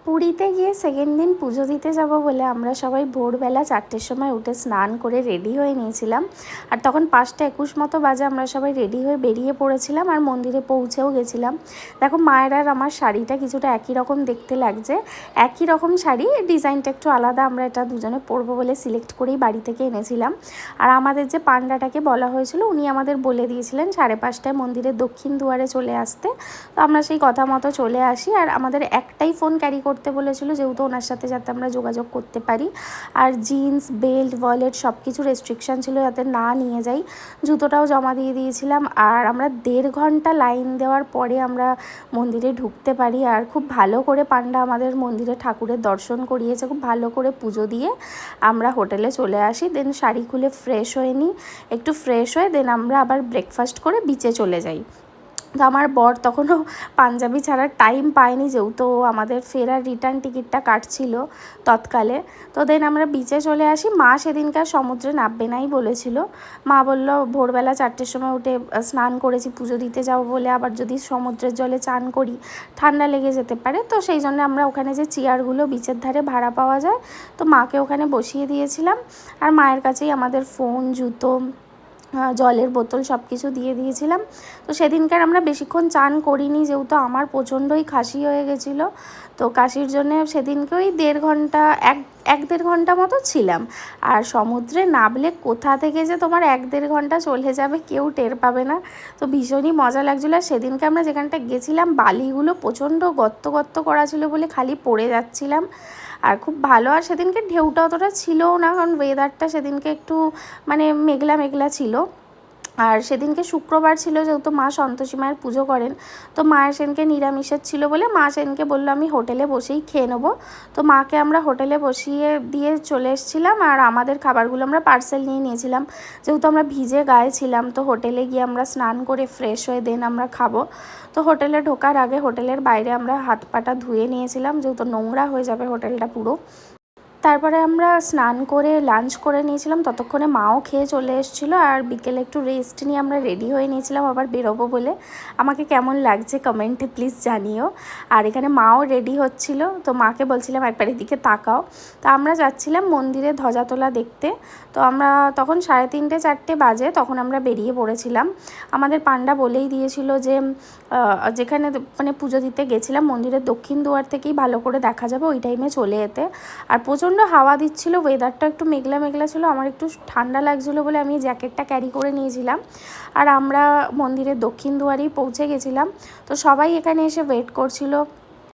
পুরীতে গিয়ে সেকেন্ড দিন পুজো দিতে যাব বলে আমরা সবাই ভোরবেলা 4টের সময় উঠে স্নান করে রেডি হয়ে নিয়েছিলাম। আর তখন 5টা 21 মতো বাজে আমরা সবাই রেডি হয়ে বেরিয়ে পড়েছিলাম আর মন্দিরে পৌঁছেও গেছিলাম। দেখো মায়ের আর আমার শাড়িটা কিছুটা একই রকম দেখতে লাগছে, একই রকম শাড়ি, ডিজাইনটা একটু আলাদা। আমরা এটা দুজনে পরবো বলে সিলেক্ট করেই বাড়ি থেকে এনেছিলাম। আর আমাদের যে পান্ডাটাকে বলা হয়েছিল উনি আমাদের বলে দিয়েছিলেন 5:30টায় মন্দিরের দক্ষিণ দুয়ারে চলে আসতে। তো আমরা সেই কথা মতো চলে আসি। আর আমাদের একটাই ফোন ক্যারি করতে বলেছিল, যেহেতু ওনার সাথে যাতে আমরা যোগাযোগ করতে পারি। আর জিন্স, বেল্ট, ওয়ালেট সব কিছু রেস্ট্রিকশান ছিল যাতে না নিয়ে যাই। জুতোটাও জমা দিয়ে দিয়েছিলাম। আর আমরা 1.5 ঘন্টা লাইন দেওয়ার পরে আমরা মন্দিরে ঢুকতে পারি। আর খুব ভালো করে পান্ডা আমাদের মন্দিরে ঠাকুরের দর্শন করিয়েছে, খুব ভালো করে পুজো দিয়ে আমরা হোটেলে চলে আসি। দেন শাড়ি খুলে ফ্রেশ হয়ে নিই, একটু ফ্রেশ হয়ে দেন আমরা আবার ব্রেকফাস্ট করে বিচে চলে যাই। তো আমার বর তখনও পাঞ্জাবি ছাড়ার টাইম পায়নি, যেহেতু আমাদের ফেরার রিটার্ন টিকিটটা কাটছিল তৎকালে। তো দেন আমরা বিচে চলে আসি। মা সেদিনকার সমুদ্রে নামবে নাই বলেছিল। মা বলল ভোরবেলা 4টের সময় উঠে স্নান করেছি, পুজো দিতে যাবো বলে আবার যদি সমুদ্রের জলে চান করি ঠান্ডা লেগে যেতে পারে। তো সেই জন্য আমরা ওখানে যে চেয়ারগুলো বিচের ধারে ভাড়া পাওয়া যায়, তো মাকে ওখানে বসিয়ে দিয়েছিলাম। আর মায়ের কাছেই আমাদের ফোন, জুতো, জলের বোতল সব কিছু দিয়ে দিয়েছিলাম। তো সেদিনকার আমরা বেশিক্ষণ চান করিনি, যেহেতু আমার প্রচণ্ডই কাশি হয়ে গেছিলো। তো কাশির জন্য সেদিনকে ওই 1.5 ঘন্টা 1-1.5 ঘন্টা মতো ছিলাম। আর সমুদ্রে নামলে কোথা থেকে যে তোমার 1-1.5 ঘন্টা চলে যাবে কেউ টের পাবে না। তো ভীষণই মজা লাগছিলো। আর সেদিনকে আমরা যেখানটা গেছিলাম বালিগুলো প্রচণ্ড গর্ত গর্ত করা ছিল বলে খালি পড়ে যাচ্ছিলাম। আর খুব ভালো। আর সেদিনকে ঢেউটা অতটা ছিলও না, কারণ ওয়েদারটা সেদিনকে একটু মানে মেঘলা মেঘলা ছিল। আর সেদিনকে শুক্রবার ছিল, যেহেতু মা সন্তোষী মায়ের পুজো করেন। তো মায়ের সেদিনকে নিরামিষের ছিল বলে মা সেদিনকে বললো আমি হোটেলে বসেই খেয়ে নেবো। তো মাকে আমরা হোটেলে বসিয়ে দিয়ে চলে এসেছিলাম। আর আমাদের খাবারগুলো আমরা পার্সেল নিয়ে নিয়েছিলাম, যেহেতু আমরা ভিজে গায়ে ছিলাম। তো হোটেলে গিয়ে আমরা স্নান করে ফ্রেশ হয়ে দেন আমরা খাবো। তো হোটেলে ঢোকার আগে হোটেলের বাইরে আমরা হাত পাটা ধুয়ে নিয়েছিলাম, যেহেতু নোংরা হয়ে যাবে হোটেলটা পুরো। তারপরে আমরা স্নান করে লাঞ্চ করে নিয়েছিলাম, ততক্ষণে মাও খেয়ে চলে এসেছিলো। আর বিকেলে একটু রেস্ট নিয়ে আমরা রেডি হয়ে নিয়েছিলাম আবার বেরোবো বলে। আমাকে কেমন লাগছে কমেন্টে প্লিজ জানিও। আর এখানে মাও রেডি হচ্ছিলো, তো মাকে বলছিলাম একবার এদিকে তাকাও। তো আমরা যাচ্ছিলাম মন্দিরে ধ্বজা তোলা দেখতে। তো আমরা তখন 3:30-4টে বাজে, তখন আমরা বেরিয়ে পড়েছিলাম। আমাদের পান্ডা বলেই দিয়েছিল যে যেখানে মানে পুজো দিতে গেছিলাম মন্দিরের দক্ষিণ দুয়ার থেকেই ভালো করে দেখা যাবে, ওই টাইমে চলে যেতে। আর প্রচণ্ড হাওয়া দিচ্ছিল, ওয়েদারটা একটু মেঘলা মেঘলা ছিল। আমার একটু ঠান্ডা লাগছিলো বলে আমি জ্যাকেটটা ক্যারি করে নিয়েছিলাম। আর আমরা মন্দিরের দক্ষিণ দুয়ারেই পৌঁছে গেছিলাম। তো সবাই এখানে এসে ওয়েট করছিল।